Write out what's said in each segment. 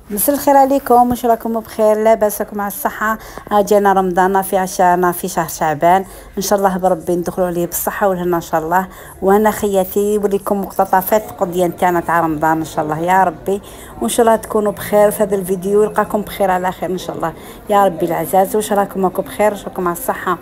مساء الخير عليكم، واش راكم بخير؟ لاباس راكم على الصحه؟ جانا رمضان في عشانا في شهر شعبان، ان شاء الله بربي ندخلوا عليه بالصحه والهنا ان شاء الله. وانا خياتي نوريكم مقتطفات القضيه نتاعنا تاع رمضان ان شاء الله يا ربي، وان شاء الله تكونوا بخير في هذا الفيديو، يلقاكم بخير على خير ان شاء الله يا ربي العزاز. واش راكم بخير؟ واش راكم على الصحه؟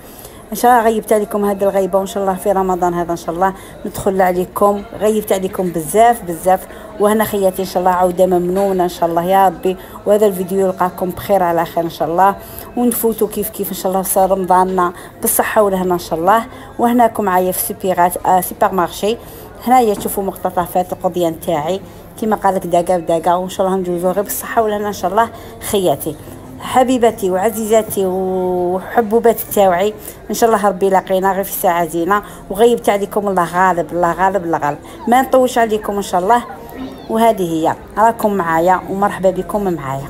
ان شاء الله غيبت عليكم هذه الغيبه، وان شاء الله في رمضان هذا ان شاء الله ندخل عليكم. غيبت عليكم بزاف بزاف، وهنا خياتي ان شاء الله عوده ممنونه ان شاء الله يا ربي. وهذا الفيديو يلقاكم بخير على خير ان شاء الله، ونفوتوا كيف ان شاء الله في رمضاننا بالصحه والهنا ان شاء الله. وهناكم معايا في سوبر مارشي، هنايا تشوفوا مقتطفات القضيه نتاعي كما قالك دقا وان شاء الله ندوزو غير بالصحه والهنا ان شاء الله. خياتي حبيباتي وعزيزاتي وحبوبات تاوعي، ان شاء الله ربي لاقينا غير في ساعه زينه، وغيبت عليكم الله غالب الله غالب الله غالب، ما نطوش عليكم ان شاء الله. وهذه هي راكم معايا ومرحبا بكم معايا.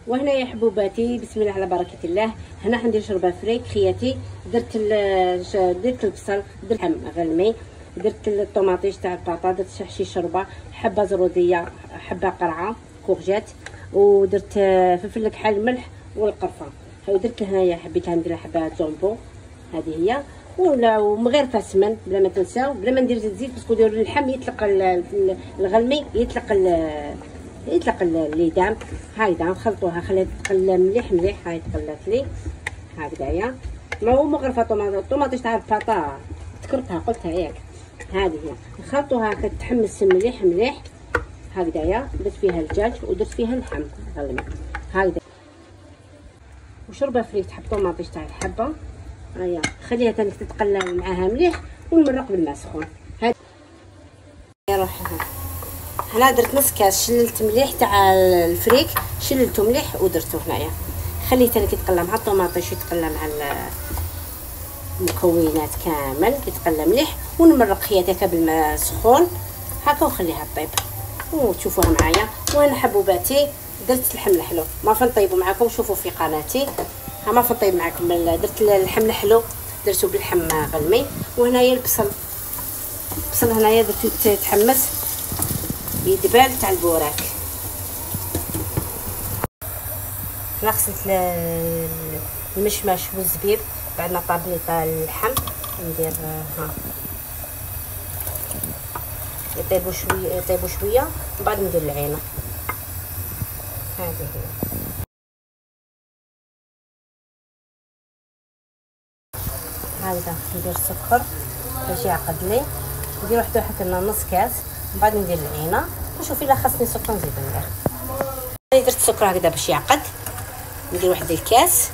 وهنا يا حبوباتي بسم الله على بركه الله، هنا حندير شوربه فريك خياتي. درت البصل، درت اللحم غلمي، درت الطوماطيش تاع البطاطا، درت شحشي شوربه، حبه زروديه، حبه قرعه كورجات، ودرت فلفل كحل ملح والقرفه. ودرت هنايا حبيتها ندير حبه زومبو، هذه هي. ومن غير فاسمن بلا ما تنساو، بلا ما ندير زيت باسكو ديروا اللحم يطلق الغلمي يطلق الليدام. هايدا نخلطوها خليها تقلى مليح هاي تقلات لي هكذايا. ما هو مغرفه طوماطيش تاع البطاطا ذكرتها قلتها ياك، هذه هي. نخلطوها كتحمس مليح هكذايا. درت فيها الدجاج ودرت فيها اللحم غلمي هكذا، وشوربه فريك حب طوماطيش تاع الحبه. هيا خليها تتقلى معاها مليح، ونمرق بالماء سخون. هذه روح هنا درت نص كاس، شللت مليح تاع الفريك، شللته مليح ودرته هنايا. خليته يتقلى مع الطوماطيش يتقلى مع المكونات كامل يتقلى مليح، ونمرق خياتها بالماء سخون هكا وخليها طيب وتشوفوها معايا. وانا حبوباتي درت اللحم الحلو، ما فنطيبوا معكم، شوفوا في قناتي ما فنطيب معكم. درت اللحم الحلو درته باللحم غلمي. وهنايا البصل هنايا درتو يتحمس يدبال تاع البوراك. انا غسلت المشماش والزبيب بعد ما طابلي اللحم، ندير ها يطيبوا شويه ومن بعد ندير العينه. هذه هي هكذا. ندير السكر باش يعقد لي، ندير واحد هكا نص كاس، من بعد ندير العينه. وشوفي الا خاصني سكر نزيد ندير. انا درت السكر هكذا باش يعقد، ندير واحد الكاس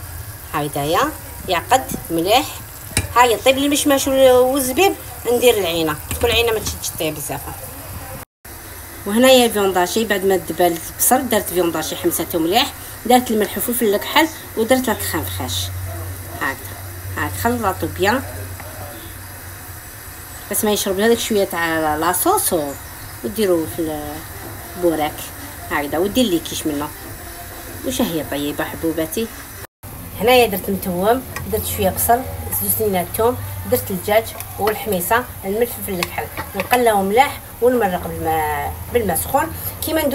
هكذايا يعقد مليح. هاي طيب لي المشماش والزبيب ندير العينه، تكون العينه ما تشدش طيب بزاف. وهنايا الفيونداشي بعد ما دبال البصل درت فيونداشي حمسته مليح، درت الملح والفلفل الكحل ودرت الكخان فخاش هكذا. خلطوا بيان بس ما يشرب هذاك شويه تاع لاصوص وديروه في البوراك هكذا ودير لي كيش منه. وش هي طيبه حبوباتي. هنايا درت متوم، درت شويه بصل، زوج سنينات ثوم، درت الدجاج والحميصه، الملح في الكحل، نقلاو ملاح ونمرق بالماء سخون. كيما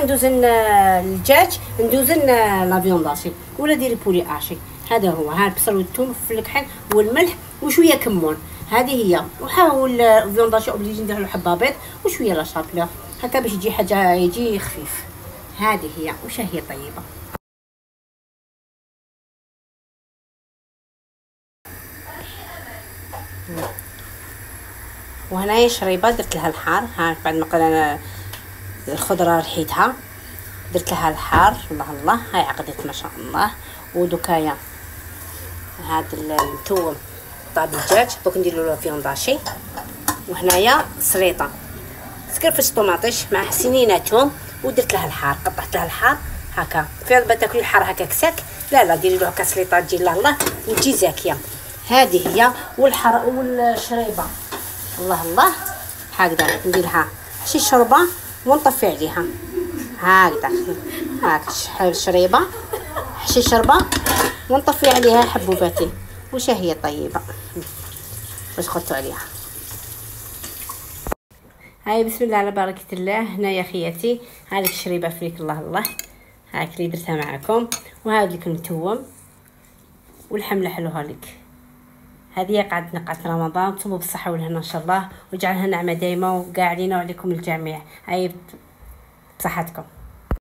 ندوزن الدجاج ندوزن لا فيونداشي ولا ديري بولي اشي. هذا هو، ها البصل والثوم في الكحل والملح وشويه كمون. هذه هي. وحاول الفيونداشي اوبليجي ندير له حبه بيض وشويه لا شابلور هكا باش يجي حاجه يجي خفيف. هذه هي. وش هي طيبه. وهنايا شريبه درت لها الحار. ها بعد ما قلنا الخضره رحيتها درت لها الحار. الله الله هاي عقدت ما شاء الله. ودوكايا هاد المتوم طاب الدجاج دوك نديرو له فيونداشي. وهنايا سليطه سكرفس طوماطيش مع حسينيناتهم ودرت لها الحار. قطعت لها الحار هكا في بالك تاكلي الحار هكاك ساك. لا ديري له هكا سليطه تجي الله الله وتجي زاكيه. هذه هي. والحر والشريبه الله الله هكذا نديرها شي شوربه ونطفي عليها هكذا. هاك الشريبه حشي شربه ونطفي عليها حبوباتي. وش هي طيبه باش خدتوا عليها. هاي بسم الله على بركه الله. هنايا خياتي هذيك الشريبه فريك الله الله هاك اللي درتها معكم. وهذا لك المتوم والحمله حلوها لك. هذه قعدت نقعة رمضان. تصوموا بالصحة والهنا ان شاء الله وجعلها نعمة دايما وكاع علينا وعليكم الجميع. هاي بصحتكم.